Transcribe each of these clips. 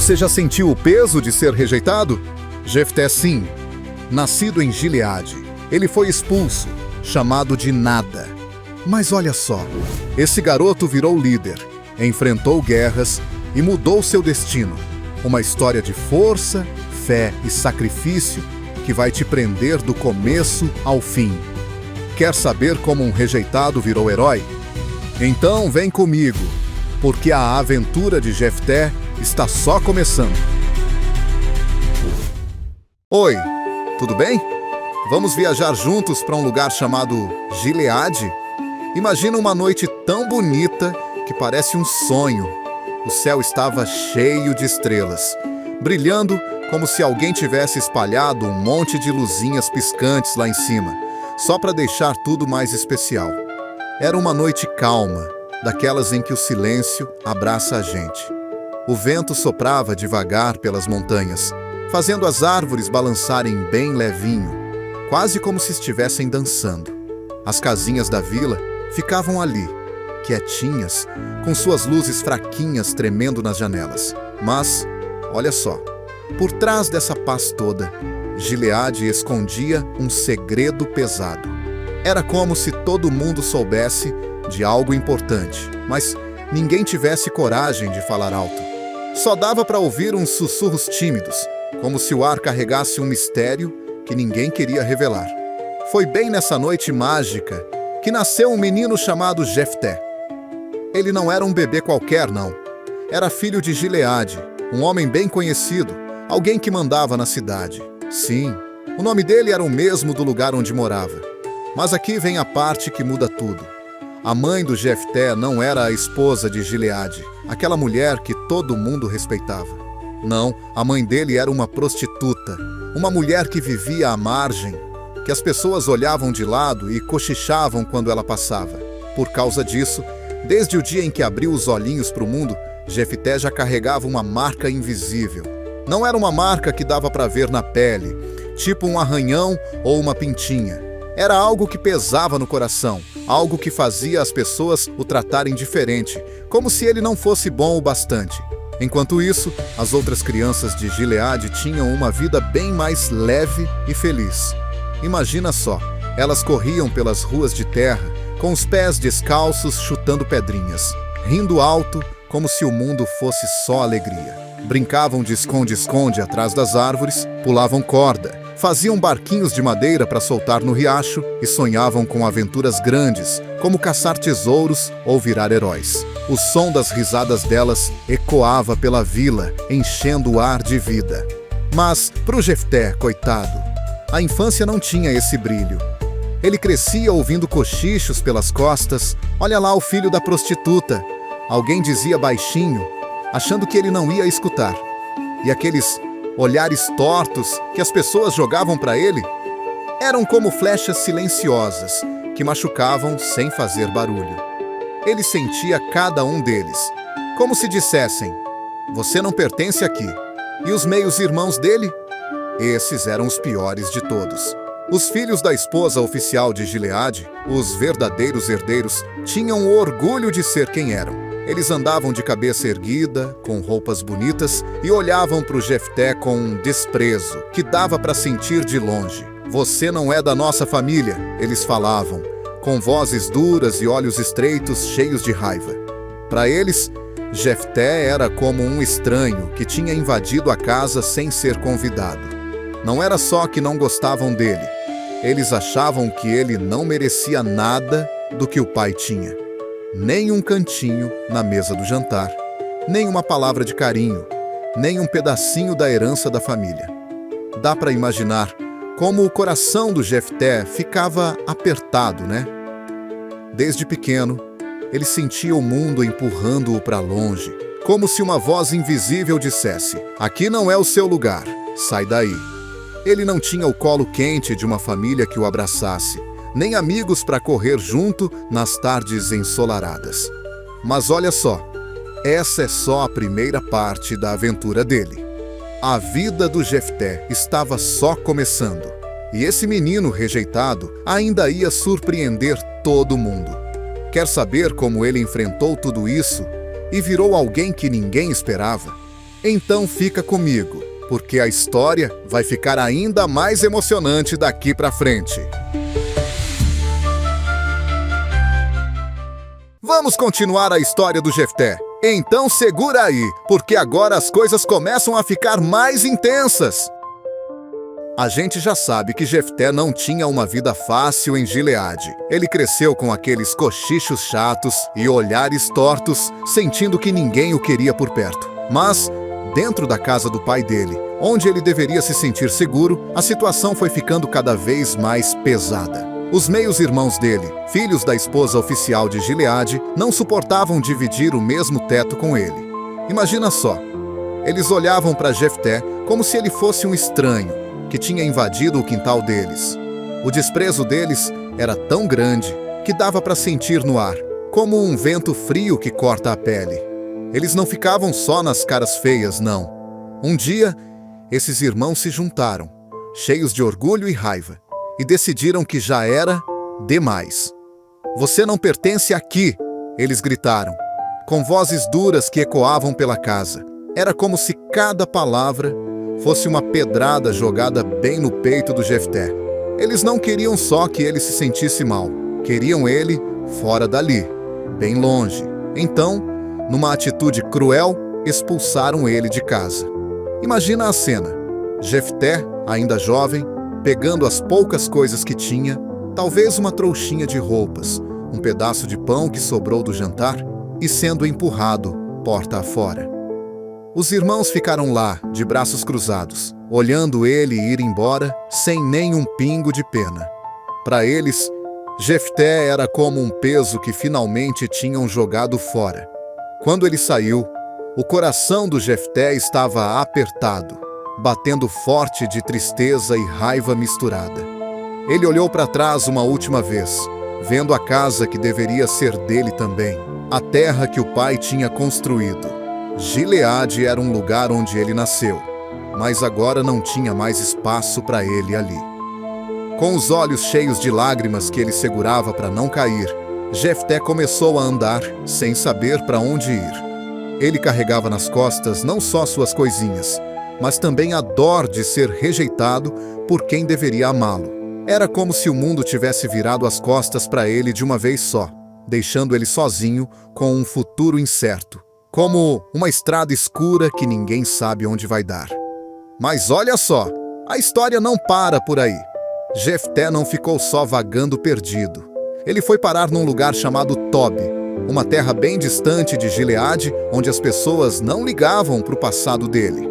Você já sentiu o peso de ser rejeitado? Jefté, sim. Nascido em Gileade, ele foi expulso, chamado de nada. Mas olha só, esse garoto virou líder, enfrentou guerras e mudou seu destino. Uma história de força, fé e sacrifício que vai te prender do começo ao fim. Quer saber como um rejeitado virou herói? Então vem comigo, porque a aventura de Jefté está só começando. Oi, tudo bem? Vamos viajar juntos para um lugar chamado Gileade? Imagina uma noite tão bonita que parece um sonho. O céu estava cheio de estrelas, brilhando como se alguém tivesse espalhado um monte de luzinhas piscantes lá em cima, só para deixar tudo mais especial. Era uma noite calma, daquelas em que o silêncio abraça a gente. O vento soprava devagar pelas montanhas, fazendo as árvores balançarem bem levinho, quase como se estivessem dançando. As casinhas da vila ficavam ali, quietinhas, com suas luzes fraquinhas tremendo nas janelas. Mas, olha só, por trás dessa paz toda, Gileade escondia um segredo pesado. Era como se todo mundo soubesse de algo importante, mas ninguém tivesse coragem de falar alto. Só dava para ouvir uns sussurros tímidos, como se o ar carregasse um mistério que ninguém queria revelar. Foi bem nessa noite mágica que nasceu um menino chamado Jefté. Ele não era um bebê qualquer, não. Era filho de Gileade, um homem bem conhecido, alguém que mandava na cidade. Sim, o nome dele era o mesmo do lugar onde morava. Mas aqui vem a parte que muda tudo. A mãe do Jefté não era a esposa de Gileade, aquela mulher que todo mundo respeitava. Não, a mãe dele era uma prostituta, uma mulher que vivia à margem, que as pessoas olhavam de lado e cochichavam quando ela passava. Por causa disso, desde o dia em que abriu os olhinhos para o mundo, Jefté já carregava uma marca invisível. Não era uma marca que dava para ver na pele, tipo um arranhão ou uma pintinha. Era algo que pesava no coração, algo que fazia as pessoas o tratarem diferente, como se ele não fosse bom o bastante. Enquanto isso, as outras crianças de Gileade tinham uma vida bem mais leve e feliz. Imagina só, elas corriam pelas ruas de terra, com os pés descalços chutando pedrinhas, rindo alto como se o mundo fosse só alegria. Brincavam de esconde-esconde atrás das árvores, pulavam corda, faziam barquinhos de madeira para soltar no riacho e sonhavam com aventuras grandes, como caçar tesouros ou virar heróis. O som das risadas delas ecoava pela vila, enchendo o ar de vida. Mas, pro Jefté, coitado, a infância não tinha esse brilho. Ele crescia ouvindo cochichos pelas costas. Olha lá o filho da prostituta. Alguém dizia baixinho, achando que ele não ia escutar. E aqueles olhares tortos que as pessoas jogavam para ele eram como flechas silenciosas que machucavam sem fazer barulho. Ele sentia cada um deles, como se dissessem: você não pertence aqui. E os meios-irmãos dele? Esses eram os piores de todos. Os filhos da esposa oficial de Gileade, os verdadeiros herdeiros, tinham o orgulho de ser quem eram. Eles andavam de cabeça erguida, com roupas bonitas, e olhavam para o Jefté com um desprezo que dava para sentir de longe. Você não é da nossa família, eles falavam, com vozes duras e olhos estreitos cheios de raiva. Para eles, Jefté era como um estranho que tinha invadido a casa sem ser convidado. Não era só que não gostavam dele, eles achavam que ele não merecia nada do que o pai tinha. Nem um cantinho na mesa do jantar, nem uma palavra de carinho, nem um pedacinho da herança da família. Dá para imaginar como o coração do Jefté ficava apertado, né? Desde pequeno, ele sentia o mundo empurrando-o para longe, como se uma voz invisível dissesse: aqui não é o seu lugar, sai daí. Ele não tinha o colo quente de uma família que o abraçasse, nem amigos para correr junto nas tardes ensolaradas. Mas olha só, essa é só a primeira parte da aventura dele. A vida do Jefté estava só começando, e esse menino rejeitado ainda ia surpreender todo mundo. Quer saber como ele enfrentou tudo isso e virou alguém que ninguém esperava? Então fica comigo, porque a história vai ficar ainda mais emocionante daqui pra frente. Vamos continuar a história do Jefté. Então segura aí, porque agora as coisas começam a ficar mais intensas. A gente já sabe que Jefté não tinha uma vida fácil em Gileade. Ele cresceu com aqueles cochichos chatos e olhares tortos, sentindo que ninguém o queria por perto. Mas, dentro da casa do pai dele, onde ele deveria se sentir seguro, a situação foi ficando cada vez mais pesada. Os meios-irmãos dele, filhos da esposa oficial de Gileade, não suportavam dividir o mesmo teto com ele. Imagina só, eles olhavam para Jefté como se ele fosse um estranho que tinha invadido o quintal deles. O desprezo deles era tão grande que dava para sentir no ar, como um vento frio que corta a pele. Eles não ficavam só nas caras feias, não. Um dia, esses irmãos se juntaram, cheios de orgulho e raiva, e decidiram que já era demais. "Você não pertence aqui!" eles gritaram, com vozes duras que ecoavam pela casa. Era como se cada palavra fosse uma pedrada jogada bem no peito do Jefté. Eles não queriam só que ele se sentisse mal, queriam ele fora dali, bem longe. Então, numa atitude cruel, expulsaram ele de casa. Imagina a cena: Jefté, ainda jovem, pegando as poucas coisas que tinha, talvez uma trouxinha de roupas, um pedaço de pão que sobrou do jantar, e sendo empurrado porta afora. Os irmãos ficaram lá, de braços cruzados, olhando ele ir embora sem nenhum pingo de pena. Para eles, Jefté era como um peso que finalmente tinham jogado fora. Quando ele saiu, o coração do Jefté estava apertado, batendo forte de tristeza e raiva misturada. Ele olhou para trás uma última vez, vendo a casa que deveria ser dele também, a terra que o pai tinha construído. Gileade era um lugar onde ele nasceu, mas agora não tinha mais espaço para ele ali. Com os olhos cheios de lágrimas que ele segurava para não cair, Jefté começou a andar sem saber para onde ir. Ele carregava nas costas não só suas coisinhas, mas também a dor de ser rejeitado por quem deveria amá-lo. Era como se o mundo tivesse virado as costas para ele de uma vez só, deixando ele sozinho com um futuro incerto, como uma estrada escura que ninguém sabe onde vai dar. Mas olha só, a história não para por aí. Jefté não ficou só vagando perdido. Ele foi parar num lugar chamado Tobi, uma terra bem distante de Gileade, onde as pessoas não ligavam para o passado dele.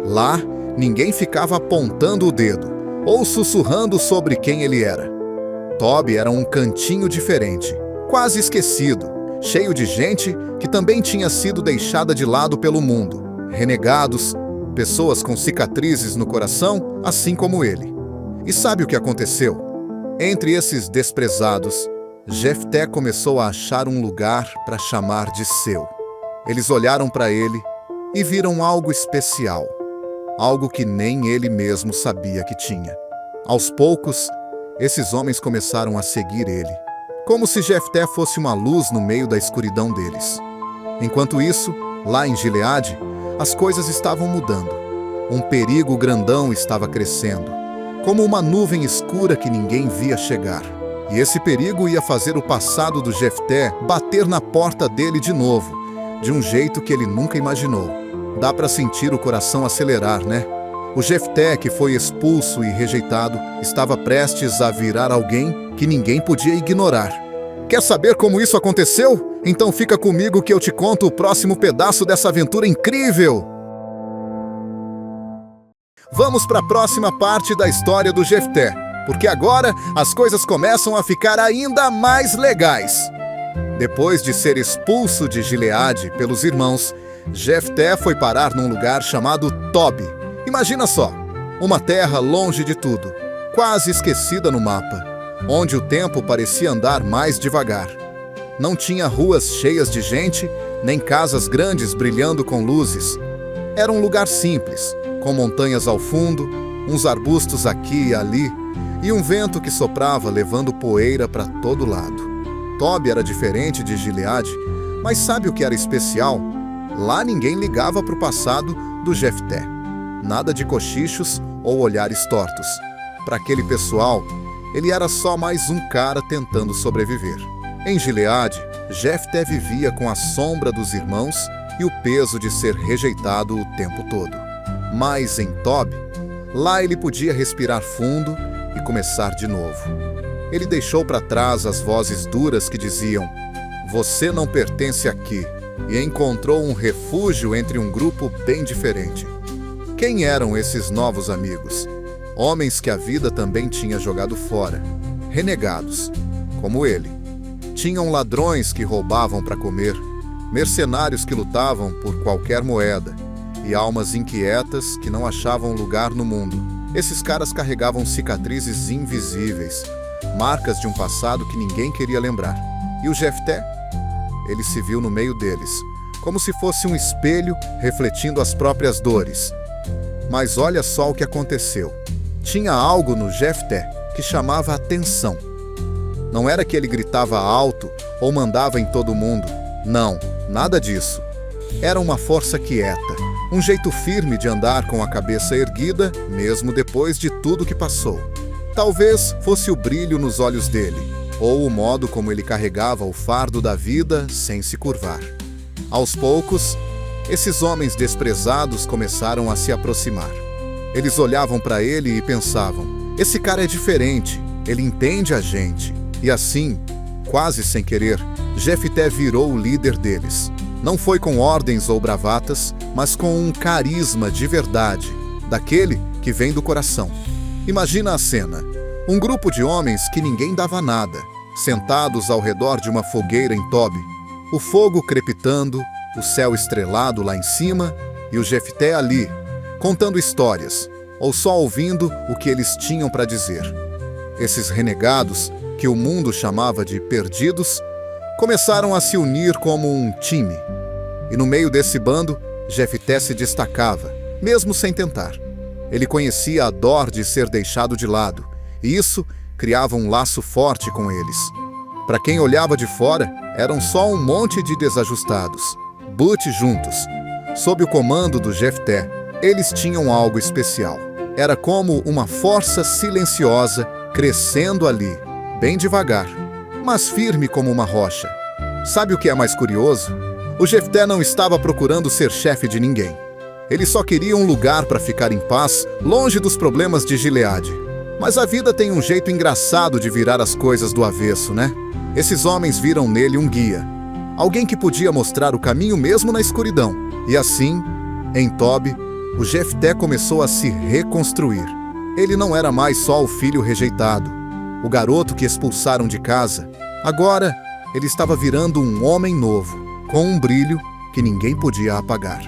Lá, ninguém ficava apontando o dedo ou sussurrando sobre quem ele era. Tobi era um cantinho diferente, quase esquecido, cheio de gente que também tinha sido deixada de lado pelo mundo, renegados, pessoas com cicatrizes no coração, assim como ele. E sabe o que aconteceu? Entre esses desprezados, Jefté começou a achar um lugar para chamar de seu. Eles olharam para ele e viram algo especial, algo que nem ele mesmo sabia que tinha. Aos poucos, esses homens começaram a seguir ele, como se Jefté fosse uma luz no meio da escuridão deles. Enquanto isso, lá em Gileade, as coisas estavam mudando. Um perigo grandão estava crescendo, como uma nuvem escura que ninguém via chegar. E esse perigo ia fazer o passado do Jefté bater na porta dele de novo, de um jeito que ele nunca imaginou. Dá para sentir o coração acelerar, né? O Jefté, que foi expulso e rejeitado, estava prestes a virar alguém que ninguém podia ignorar. Quer saber como isso aconteceu? Então fica comigo que eu te conto o próximo pedaço dessa aventura incrível! Vamos para a próxima parte da história do Jefté, porque agora as coisas começam a ficar ainda mais legais. Depois de ser expulso de Gileade pelos irmãos, Jefté foi parar num lugar chamado Tobi. Imagina só, uma terra longe de tudo, quase esquecida no mapa, onde o tempo parecia andar mais devagar. Não tinha ruas cheias de gente, nem casas grandes brilhando com luzes. Era um lugar simples, com montanhas ao fundo, uns arbustos aqui e ali, e um vento que soprava levando poeira para todo lado. Tobi era diferente de Gileade, mas sabe o que era especial? Lá ninguém ligava para o passado do Jefté. Nada de cochichos ou olhares tortos. Para aquele pessoal, ele era só mais um cara tentando sobreviver. Em Gileade, Jefté vivia com a sombra dos irmãos e o peso de ser rejeitado o tempo todo. Mas em Tob, lá ele podia respirar fundo e começar de novo. Ele deixou para trás as vozes duras que diziam: "Você não pertence aqui", e encontrou um refúgio entre um grupo bem diferente. Quem eram esses novos amigos? Homens que a vida também tinha jogado fora. Renegados, como ele. Tinham ladrões que roubavam para comer, mercenários que lutavam por qualquer moeda e almas inquietas que não achavam lugar no mundo. Esses caras carregavam cicatrizes invisíveis, marcas de um passado que ninguém queria lembrar. E o Jefté? Ele se viu no meio deles, como se fosse um espelho refletindo as próprias dores. Mas olha só o que aconteceu. Tinha algo no Jefté que chamava a atenção. Não era que ele gritava alto ou mandava em todo mundo. Não, nada disso. Era uma força quieta, um jeito firme de andar com a cabeça erguida, mesmo depois de tudo que passou. Talvez fosse o brilho nos olhos dele, ou o modo como ele carregava o fardo da vida sem se curvar. Aos poucos, esses homens desprezados começaram a se aproximar. Eles olhavam para ele e pensavam: esse cara é diferente, ele entende a gente. E assim, quase sem querer, Jefté virou o líder deles. Não foi com ordens ou bravatas, mas com um carisma de verdade, daquele que vem do coração. Imagina a cena: um grupo de homens que ninguém dava nada, sentados ao redor de uma fogueira em Tob, o fogo crepitando, o céu estrelado lá em cima e o Jefté ali, contando histórias, ou só ouvindo o que eles tinham para dizer. Esses renegados, que o mundo chamava de perdidos, começaram a se unir como um time. E no meio desse bando, Jefté se destacava, mesmo sem tentar. Ele conhecia a dor de ser deixado de lado, e isso criava um laço forte com eles. Para quem olhava de fora, eram só um monte de desajustados, but juntos. Sob o comando do Jefté, eles tinham algo especial. Era como uma força silenciosa crescendo ali, bem devagar, mas firme como uma rocha. Sabe o que é mais curioso? O Jefté não estava procurando ser chefe de ninguém. Ele só queria um lugar para ficar em paz, longe dos problemas de Gileade. Mas a vida tem um jeito engraçado de virar as coisas do avesso, né? Esses homens viram nele um guia, alguém que podia mostrar o caminho mesmo na escuridão. E assim, em Tob, o Jefté começou a se reconstruir. Ele não era mais só o filho rejeitado, o garoto que expulsaram de casa. Agora, ele estava virando um homem novo, com um brilho que ninguém podia apagar.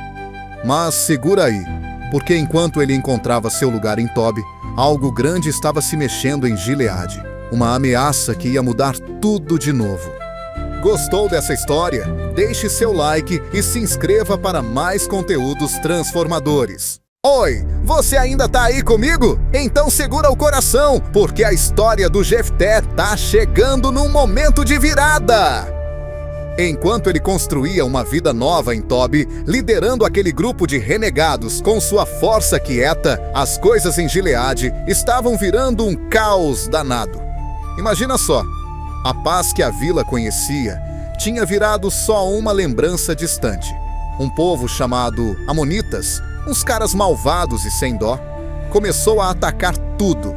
Mas segura aí, porque enquanto ele encontrava seu lugar em Tob, algo grande estava se mexendo em Gileade. Uma ameaça que ia mudar tudo de novo. Gostou dessa história? Deixe seu like e se inscreva para mais conteúdos transformadores. Oi, você ainda tá aí comigo? Então segura o coração, porque a história do Jefté tá chegando num momento de virada! Enquanto ele construía uma vida nova em Tob, liderando aquele grupo de renegados com sua força quieta, as coisas em Gileade estavam virando um caos danado. Imagina só, a paz que a vila conhecia tinha virado só uma lembrança distante. Um povo chamado Amonitas, uns caras malvados e sem dó, começou a atacar tudo.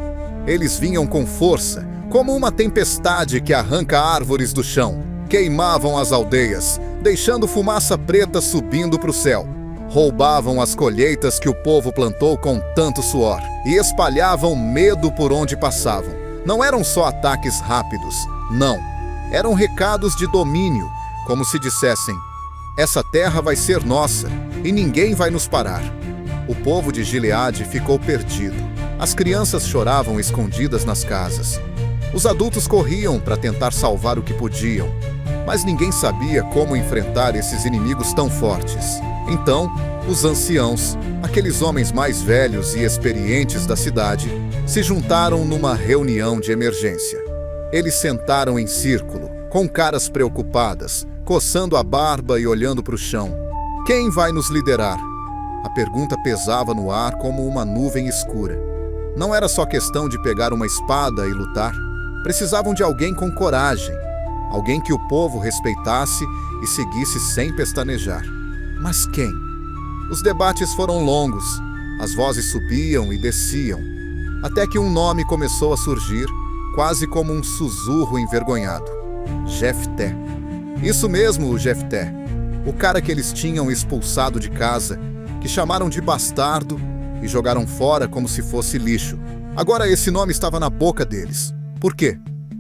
Eles vinham com força, como uma tempestade que arranca árvores do chão. Queimavam as aldeias, deixando fumaça preta subindo para o céu. Roubavam as colheitas que o povo plantou com tanto suor e espalhavam medo por onde passavam. Não eram só ataques rápidos, não. Eram recados de domínio, como se dissessem: essa terra vai ser nossa e ninguém vai nos parar. O povo de Gileade ficou perdido. As crianças choravam escondidas nas casas. Os adultos corriam para tentar salvar o que podiam, mas ninguém sabia como enfrentar esses inimigos tão fortes. Então, os anciãos, aqueles homens mais velhos e experientes da cidade, se juntaram numa reunião de emergência. Eles sentaram em círculo, com caras preocupadas, coçando a barba e olhando para o chão. Quem vai nos liderar? A pergunta pesava no ar como uma nuvem escura. Não era só questão de pegar uma espada e lutar. Precisavam de alguém com coragem, alguém que o povo respeitasse e seguisse sem pestanejar. Mas quem? Os debates foram longos, as vozes subiam e desciam, até que um nome começou a surgir, quase como um sussurro envergonhado. Jefté. Isso mesmo, o Jefté. O cara que eles tinham expulsado de casa, que chamaram de bastardo e jogaram fora como se fosse lixo. Agora esse nome estava na boca deles. Por quê?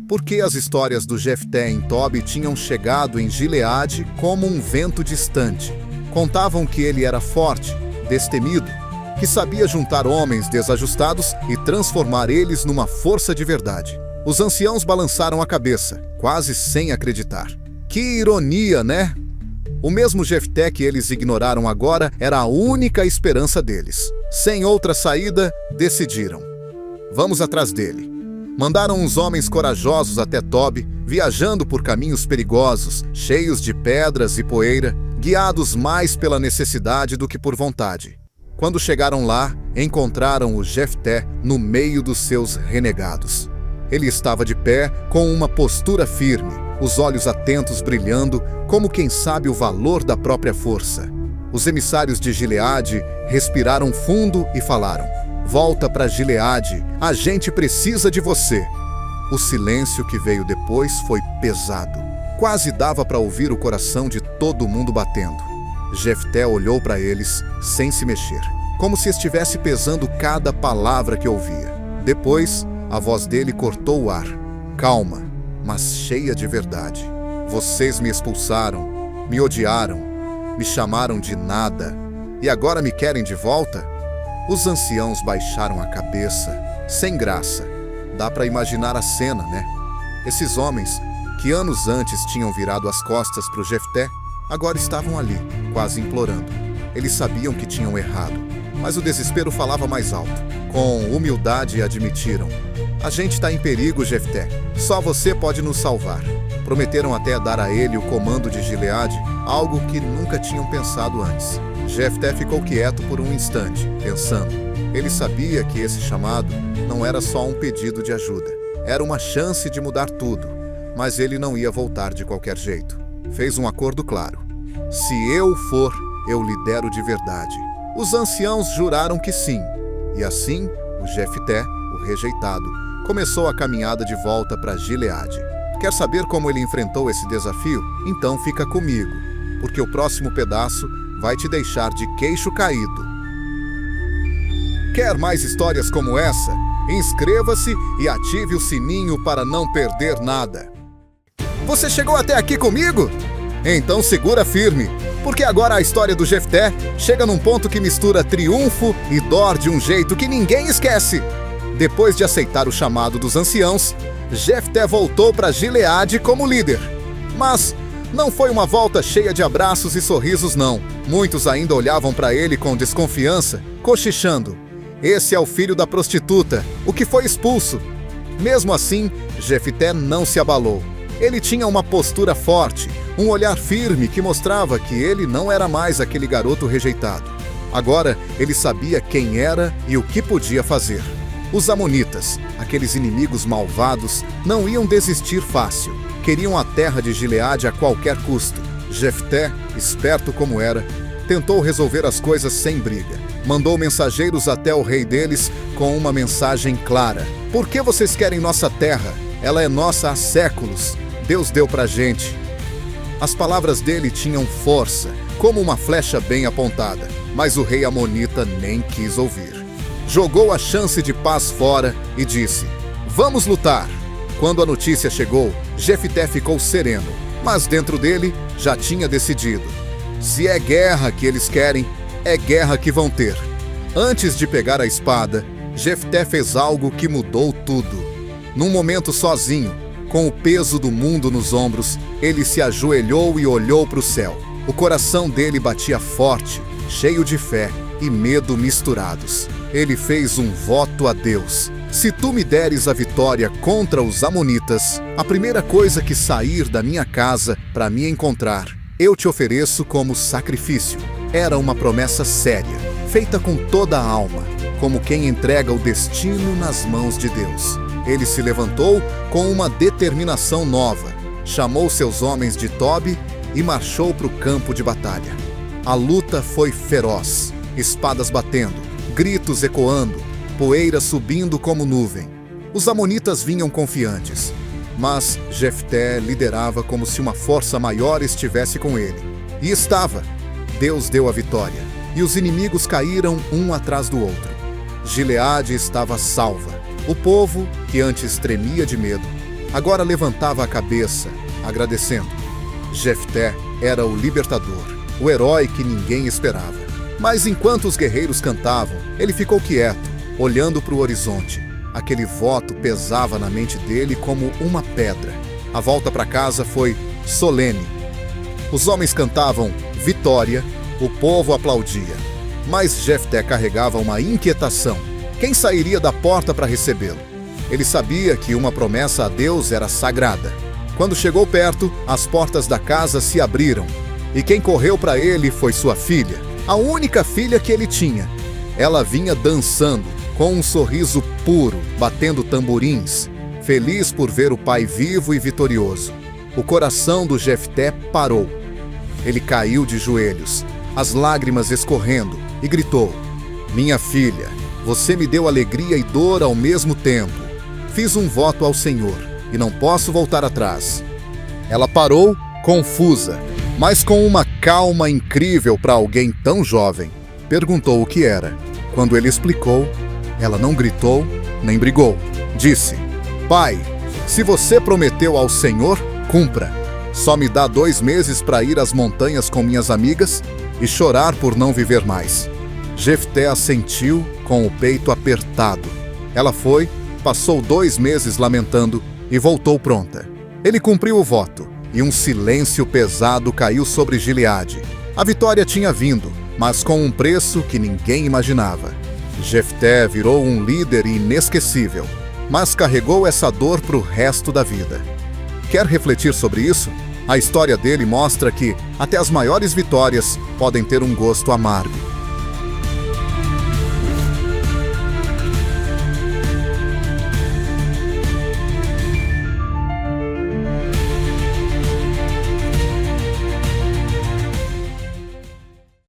Porque as histórias do Jefté em Tobi tinham chegado em Gileade como um vento distante. Contavam que ele era forte, destemido, que sabia juntar homens desajustados e transformar eles numa força de verdade. Os anciãos balançaram a cabeça, quase sem acreditar. Que ironia, né? O mesmo Jefté que eles ignoraram agora era a única esperança deles. Sem outra saída, decidiram. Vamos atrás dele. Mandaram uns homens corajosos até Tobi, viajando por caminhos perigosos, cheios de pedras e poeira, guiados mais pela necessidade do que por vontade. Quando chegaram lá, encontraram o Jefté no meio dos seus renegados. Ele estava de pé, com uma postura firme, os olhos atentos brilhando, como quem sabe o valor da própria força. Os emissários de Gileade respiraram fundo e falaram: "Volta para Gileade, a gente precisa de você." O silêncio que veio depois foi pesado. Quase dava para ouvir o coração de todo mundo batendo. Jefté olhou para eles, sem se mexer, como se estivesse pesando cada palavra que ouvia. Depois, a voz dele cortou o ar. Calma, mas cheia de verdade. Vocês me expulsaram, me odiaram, me chamaram de nada, e agora me querem de volta? Os anciãos baixaram a cabeça, sem graça. Dá para imaginar a cena, né? Esses homens, que anos antes tinham virado as costas para o Jefté, agora estavam ali, quase implorando. Eles sabiam que tinham errado, mas o desespero falava mais alto. Com humildade admitiram: "A gente está em perigo, Jefté. Só você pode nos salvar." Prometeram até dar a ele o comando de Gileade, algo que nunca tinham pensado antes. Jefté ficou quieto por um instante, pensando. Ele sabia que esse chamado não era só um pedido de ajuda. Era uma chance de mudar tudo, mas ele não ia voltar de qualquer jeito. Fez um acordo claro. Se eu for, eu lidero de verdade. Os anciãos juraram que sim. E assim, o Jefté, o rejeitado, começou a caminhada de volta para Gileade. Quer saber como ele enfrentou esse desafio? Então fica comigo, porque o próximo pedaço vai te deixar de queixo caído. Quer mais histórias como essa? Inscreva-se e ative o sininho para não perder nada. Você chegou até aqui comigo? Então segura firme, porque agora a história do Jefté chega num ponto que mistura triunfo e dor de um jeito que ninguém esquece. Depois de aceitar o chamado dos anciãos, Jefté voltou para Gileade como líder. Mas não foi uma volta cheia de abraços e sorrisos, não. Muitos ainda olhavam para ele com desconfiança, cochichando: "Esse é o filho da prostituta, o que foi expulso." Mesmo assim, Jefté não se abalou. Ele tinha uma postura forte, um olhar firme que mostrava que ele não era mais aquele garoto rejeitado. Agora, ele sabia quem era e o que podia fazer. Os amonitas, aqueles inimigos malvados, não iam desistir fácil. Queriam a terra de Gileade a qualquer custo. Jefté, esperto como era, tentou resolver as coisas sem briga. Mandou mensageiros até o rei deles com uma mensagem clara: "Por que vocês querem nossa terra? Ela é nossa há séculos. Deus deu pra gente." As palavras dele tinham força, como uma flecha bem apontada, mas o rei amonita nem quis ouvir. Jogou a chance de paz fora e disse: "Vamos lutar." Quando a notícia chegou, Jefté ficou sereno, mas dentro dele já tinha decidido. Se é guerra que eles querem, é guerra que vão ter. Antes de pegar a espada, Jefté fez algo que mudou tudo. Num momento sozinho, com o peso do mundo nos ombros, ele se ajoelhou e olhou para o céu. O coração dele batia forte, cheio de fé e medo misturados. Ele fez um voto a Deus: "Se tu me deres a vitória contra os amonitas, a primeira coisa que sair da minha casa para me encontrar, eu te ofereço como sacrifício." Era uma promessa séria. feita com toda a alma, como quem entrega o destino nas mãos de Deus. Ele se levantou com uma determinação nova, chamou seus homens de Tobi e marchou para o campo de batalha. A luta foi feroz, espadas batendo, gritos ecoando, poeira subindo como nuvem. Os amonitas vinham confiantes, mas Jefté liderava como se uma força maior estivesse com ele. E estava. Deus deu a vitória, e os inimigos caíram um atrás do outro. Gileade estava salva. O povo, que antes tremia de medo, agora levantava a cabeça, agradecendo. Jefté era o libertador, o herói que ninguém esperava. Mas enquanto os guerreiros cantavam, ele ficou quieto, olhando para o horizonte. Aquele voto pesava na mente dele como uma pedra. A volta para casa foi solene. Os homens cantavam vitória, o povo aplaudia. Mas Jefté carregava uma inquietação. Quem sairia da porta para recebê-lo? Ele sabia que uma promessa a Deus era sagrada. Quando chegou perto, as portas da casa se abriram. E quem correu para ele foi sua filha, a única filha que ele tinha. Ela vinha dançando, com um sorriso puro, batendo tamborins, feliz por ver o pai vivo e vitorioso. O coração do Jefté parou. Ele caiu de joelhos, as lágrimas escorrendo, e gritou: "Minha filha, você me deu alegria e dor ao mesmo tempo. Fiz um voto ao Senhor, e não posso voltar atrás." Ela parou, confusa, mas com uma calma incrível para alguém tão jovem. Perguntou o que era. Quando ele explicou, ela não gritou nem brigou. Disse: "Pai, se você prometeu ao Senhor, cumpra. Só me dá 2 meses para ir às montanhas com minhas amigas e chorar por não viver mais." Jefté assentiu com o peito apertado. Ela foi, passou 2 meses lamentando e voltou pronta. Ele cumpriu o voto e um silêncio pesado caiu sobre Gileade. A vitória tinha vindo, mas com um preço que ninguém imaginava. Jefté virou um líder inesquecível, mas carregou essa dor para o resto da vida. Quer refletir sobre isso? A história dele mostra que até as maiores vitórias podem ter um gosto amargo.